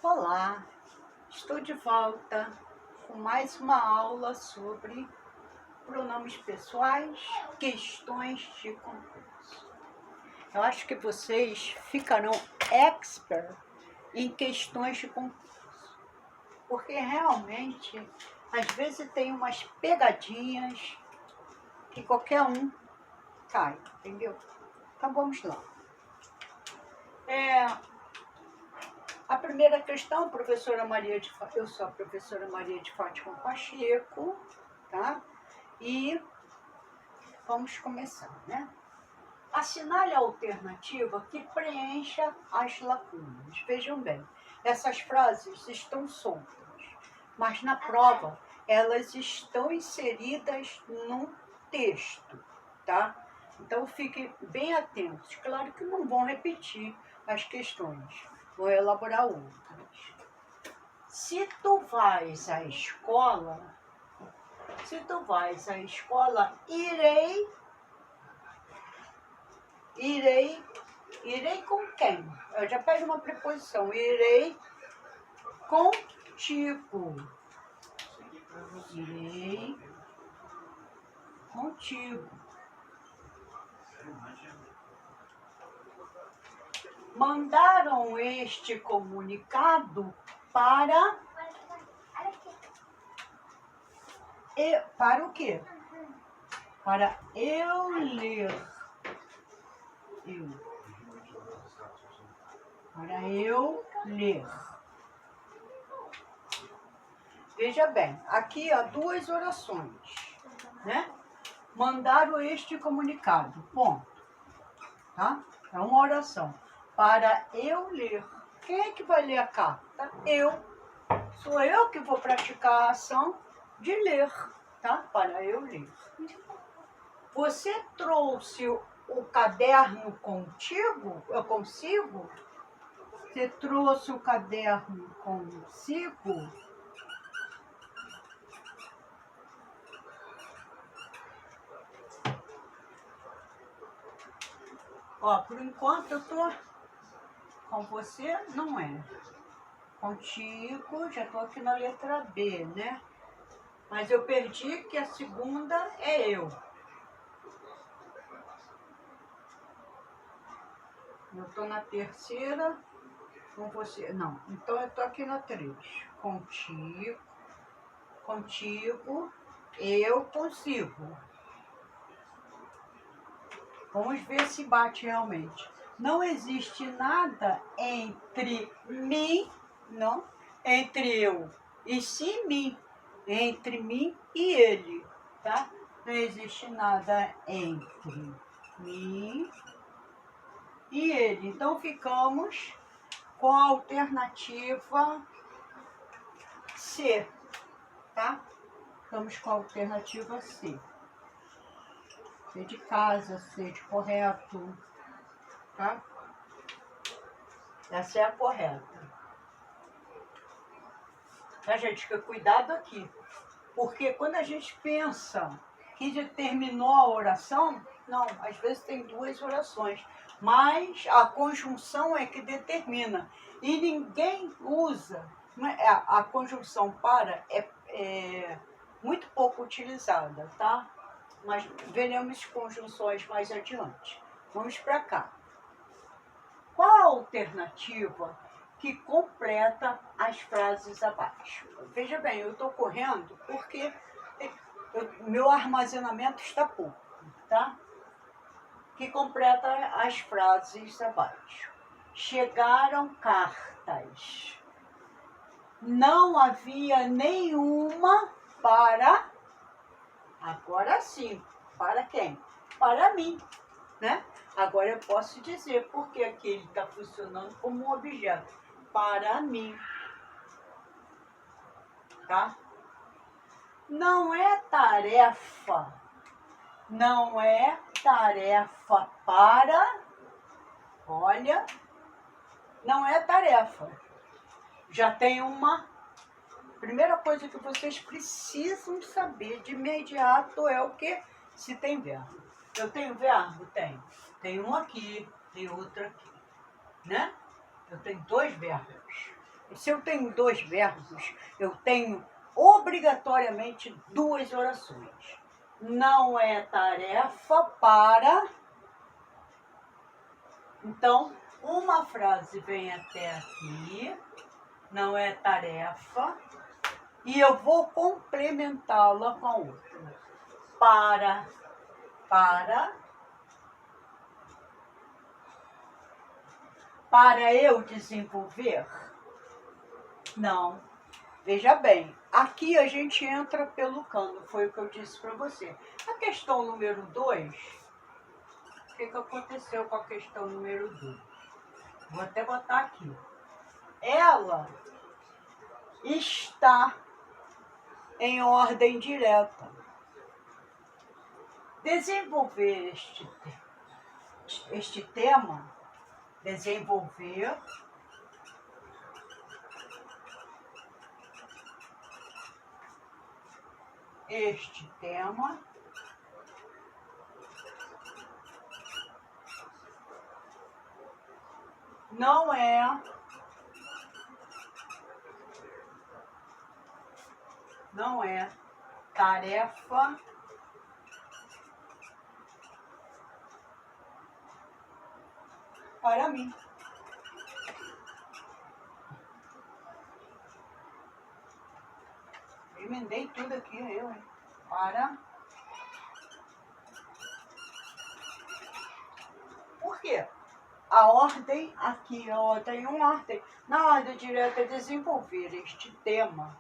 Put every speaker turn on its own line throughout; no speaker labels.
Olá, estou de volta com mais uma aula sobre pronomes pessoais, questões de concurso. Eu acho que vocês ficarão expert em questões de concurso, porque realmente, às vezes tem umas pegadinhas que qualquer um cai, entendeu? Então vamos lá. A primeira questão, eu sou a professora Maria de Fátima Pacheco, tá? E vamos começar, né? Assinale a alternativa que preencha as lacunas. Vejam bem, essas frases estão soltas, mas na prova elas estão inseridas num texto, tá? Então fiquem bem atentos. Claro que não vão repetir as questões, vou elaborar outras. Se tu vais à escola, irei com quem? Eu já pego uma preposição, irei contigo. Irei contigo. Mandaram este comunicado para o quê? Para eu ler. Para eu ler. Veja bem, aqui há duas orações, né? Mandaram este comunicado, ponto. Tá? É uma oração. Para eu ler. Quem é que vai ler a carta? Eu. Sou eu que vou praticar a ação de ler, tá? Para eu ler. Você trouxe o caderno contigo? Eu consigo? Você trouxe o caderno consigo? Ó, por enquanto eu tô com você, não é. Contigo, já tô aqui na letra B, né? Mas eu perdi que a segunda é eu. Eu tô na terceira com você. Não, então eu tô aqui na 3. Contigo, eu consigo. Vamos ver se bate realmente. Não existe nada entre mim, não, entre eu e sim mim, entre mim e ele, tá? Não existe nada entre mim e ele. Então ficamos com a alternativa C, tá? Ficamos com a alternativa C. C de casa, C de correto, tá? Essa é a correta. Tá, gente? Fica cuidado aqui. Porque quando a gente pensa que já terminou a oração, não, às vezes tem duas orações. Mas a conjunção é que determina. E ninguém usa. A conjunção para é muito pouco utilizada, tá? Mas veremos conjunções mais adiante. Vamos para cá. Qual a alternativa que completa as frases abaixo? Veja bem, eu estou correndo porque meu armazenamento está pouco, tá? Que completa as frases abaixo. Chegaram cartas. Não havia nenhuma para... Agora sim, para quem? Para mim, né? Agora eu posso dizer porque aqui ele está funcionando como um objeto. Para mim, tá? Não é tarefa para... Olha, não é tarefa. Já tem uma... Primeira coisa que vocês precisam saber de imediato é o que? Se tem verbo. Eu tenho verbo? Tenho. Tem um aqui, tem outro aqui, né? Eu tenho dois verbos. Se eu tenho 2 verbos, eu tenho obrigatoriamente 2 orações. Não é tarefa para... Então, uma frase vem até aqui, não é tarefa, e eu vou complementá-la com a outra. Para eu desenvolver? Não. Veja bem, aqui a gente entra pelo cano, foi o que eu disse para você. A questão número 2, o que aconteceu com a questão número 2? Vou até botar aqui. Ela está em ordem direta. Desenvolver este tema, desenvolver este tema não é tarefa para mim. Emendei tudo aqui, eu, hein? Por quê? A ordem aqui, ó, tem uma ordem. Na ordem direta, desenvolver este tema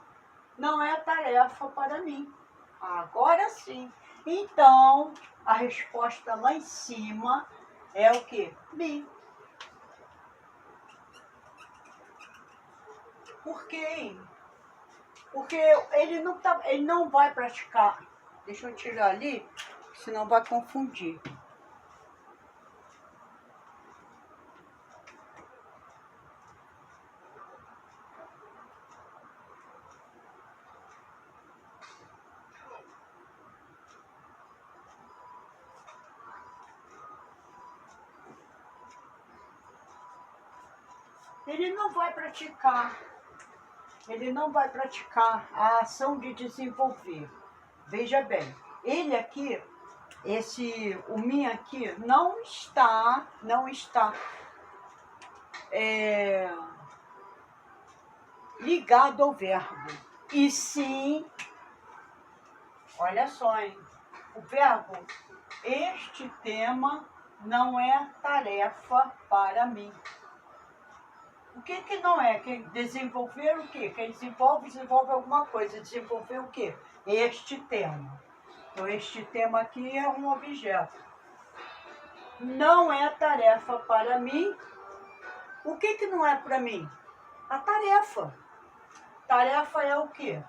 não é tarefa para mim. Agora sim. Então, a resposta lá em cima é o quê? Mim. Por quê? Porque ele não vai praticar. Deixa eu tirar ali, senão vai confundir. Ele não vai praticar a ação de desenvolver. Veja bem, ele aqui, o mim aqui, não está ligado ao verbo. E sim, olha só, hein? O verbo, este tema não é tarefa para mim. O que não é? Quem desenvolver o quê? Quem desenvolve alguma coisa. Desenvolver o quê? Este tema. Então, este tema aqui é um objeto. Não é tarefa para mim. O que não é para mim? A tarefa. Tarefa é o quê?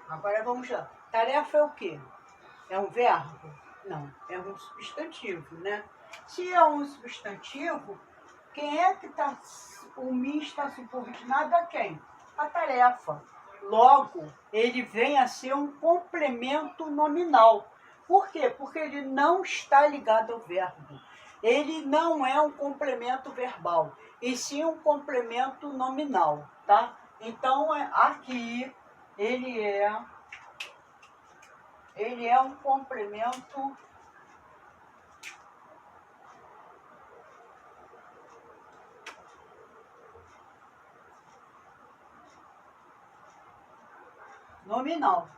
Agora vamos lá. Tarefa é o quê? É um verbo? Não, é um substantivo, né? Se é um substantivo, quem é que está... O mim está subordinado a quem? A tarefa. Logo, ele vem a ser um complemento nominal. Por quê? Porque ele não está ligado ao verbo. Ele não é um complemento verbal, e sim um complemento nominal, tá? Então, aqui, ele é um complemento nominal.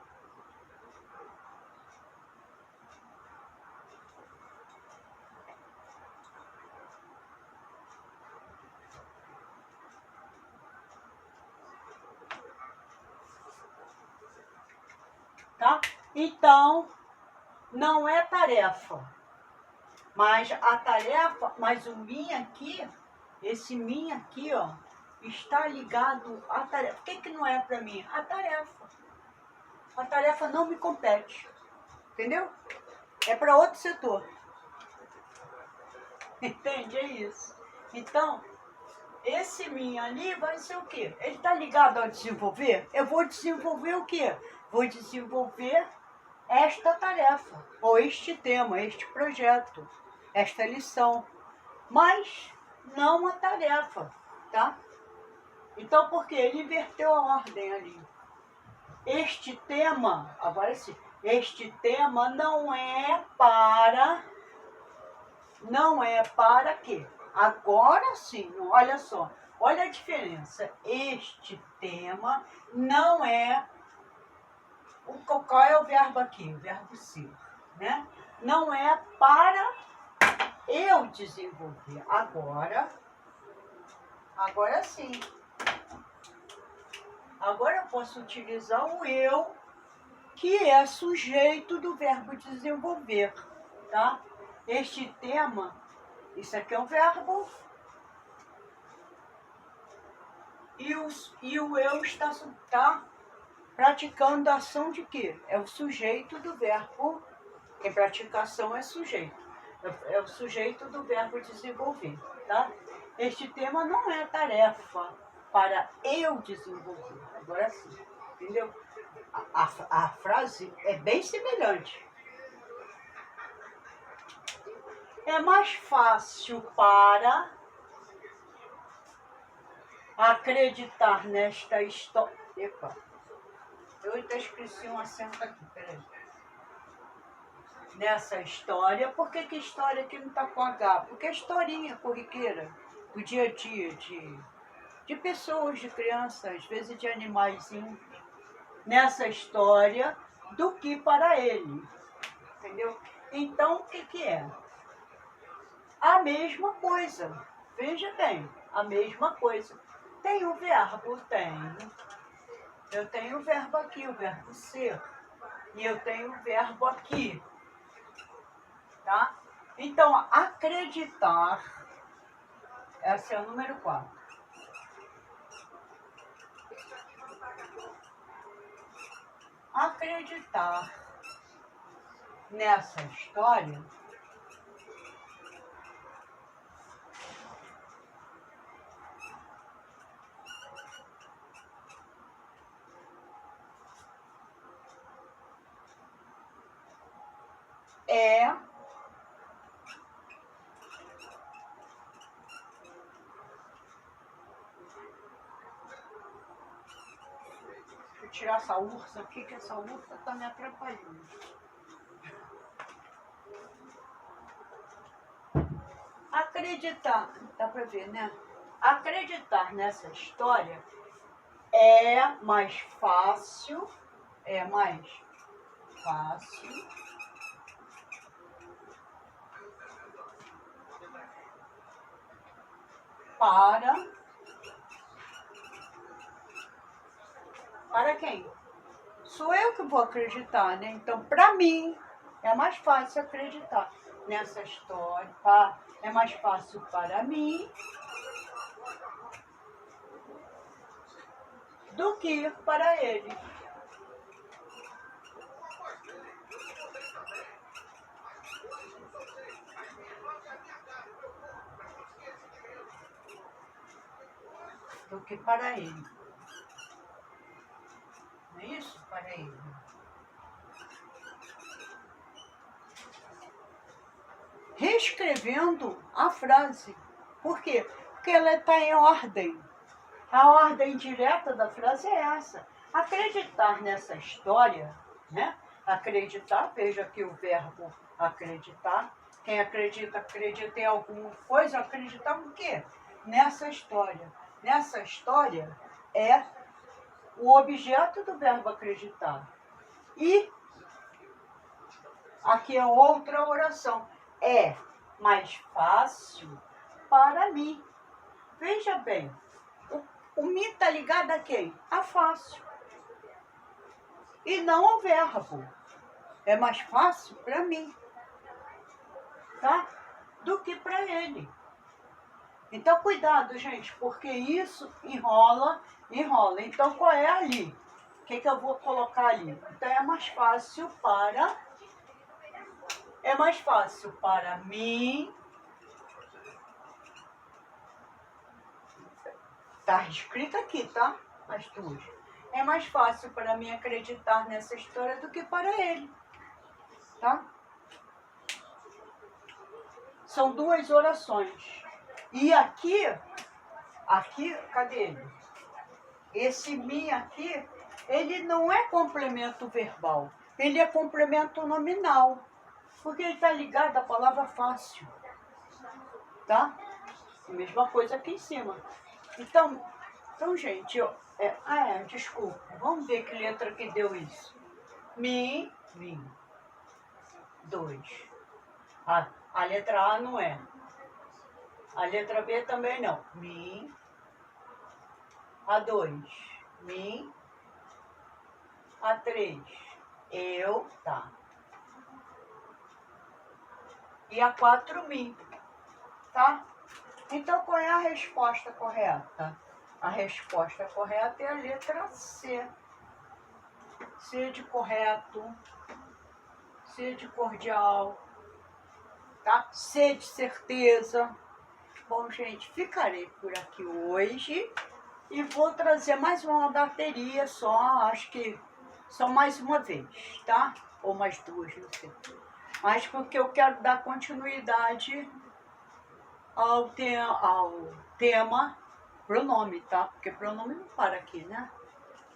Tá? Então, não é tarefa, mas o mim aqui, esse mim aqui, ó, está ligado à tarefa. O que não é para mim? A tarefa. A tarefa não me compete, entendeu? É para outro setor. Entende? É isso. Então, esse mim ali vai ser o quê? Ele está ligado ao desenvolver? Eu vou desenvolver o quê? Vou desenvolver esta tarefa, ou este tema, este projeto, esta lição, mas não a tarefa, tá? Então, por quê? Ele inverteu a ordem ali. Este tema, agora sim, este tema não é para quê? Agora sim, olha só, olha a diferença. Este tema não é, qual é o verbo aqui? O verbo ser, né? Não é para eu desenvolver. Agora sim. Agora eu posso utilizar o eu, que é sujeito do verbo desenvolver, tá? Este tema, isso aqui é um verbo, e o eu está praticando a ação de quê? É o sujeito do verbo, quem pratica a ação é sujeito, é o sujeito do verbo desenvolver, tá? Este tema não é tarefa para eu desenvolver, agora sim, entendeu? A frase é bem semelhante. É mais fácil para acreditar nesta história. Epa, eu até esqueci um acento aqui, peraí. Nessa história, por que história que não está com H? Porque é historinha corriqueira, do dia a dia, de pessoas, de crianças, às vezes de animaizinhos. Nessa história, do que para ele. Entendeu? Então, o que é? A mesma coisa. Veja bem, a mesma coisa. Tem o verbo, tenho. Eu tenho o verbo aqui, o verbo ser. E eu tenho o verbo aqui. Tá? Então, acreditar, esse é o número 4. Acreditar nessa história é vou tirar essa ursa aqui, que essa ursa está me atrapalhando. Acreditar, dá para ver, né? Acreditar nessa história é mais fácil para quem? Sou eu que vou acreditar, né? Então, para mim, é mais fácil acreditar nessa história, é mais fácil para mim do que para ele. Do que para ele. Não é isso? Para ele. Reescrevendo a frase. Por quê? Porque ela está em ordem. A ordem direta da frase é essa. Acreditar nessa história, né? Acreditar, veja aqui o verbo acreditar. Quem acredita, acredita em alguma coisa, acreditar no quê? Nessa história. Nessa história é o objeto do verbo acreditar. E aqui é outra oração. É mais fácil para mim. Veja bem, o me está ligado a quem? A fácil. E não ao verbo. É mais fácil para mim, tá? Do que para ele. Então, cuidado, gente, porque isso enrola. Então, qual é ali? O que eu vou colocar ali? Então, é mais fácil para mim. Tá escrito aqui, tá? As duas. É mais fácil para mim acreditar nessa história do que para ele, tá? São duas orações. E aqui, cadê ele? esse mi aqui, ele não é complemento verbal, ele é complemento nominal, porque ele está ligado à palavra fácil, tá? Mesma coisa aqui em cima. Então gente, ó, desculpa, vamos ver que letra que deu isso. Mi, 2. A letra A não é. A letra B também não. Mi. A2. Mi. A3. Eu, tá. E A4, mi. Tá? Então, qual é a resposta correta? A resposta correta é a letra C. C de correto. C de cordial. Tá? C de certeza. Bom, gente, ficarei por aqui hoje e vou trazer mais uma bateria só, acho que só mais uma vez, tá? Ou mais duas, não sei. Mas porque eu quero dar continuidade ao tema pronome, tá? Porque pronome não para aqui, né?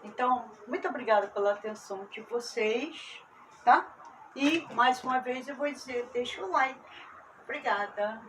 Então, muito obrigada pela atenção de vocês, tá? E, mais uma vez, eu vou dizer, deixa o like. Obrigada.